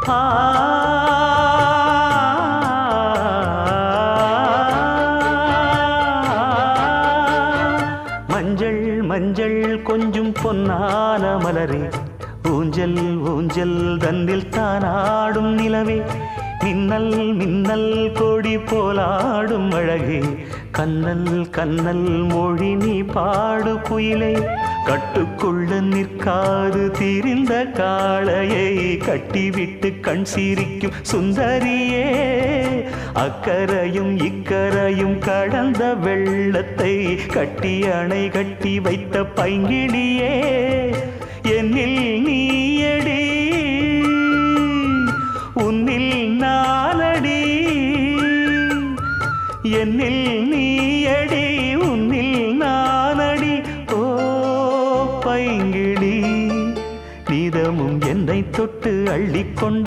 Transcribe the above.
ஆ மஞ்சள் மஞ்சள் கொஞ்சம் பொன்னான மலரே, ஊஞ்சல் ஊஞ்சல் தன்னில் தானாடும் நிலவே, மின்னல் மின்னல் கொடி போலாடும் அழகே, கண்ணல் கண்ணல் மொழி நீ பாடு குயிலே, கட்டுக்குள்ள நிற்காது திரிந்த காளையை கட்டிவிட்டு கண் சிரிக்கும் சுந்தரியே, அக்கரையும் இக்கரையும் கடந்த வெள்ளத்தை கட்டி அணை கட்டி வைத்த பைங்கிளியே, என்னில் நீயடி உன்னில் நானடி, என்னில் நீயடி உன்னில் நானடி. ஓ பைங்கிளி, நீதமும் என்னை தொட்டு அள்ளிக்கொண்டு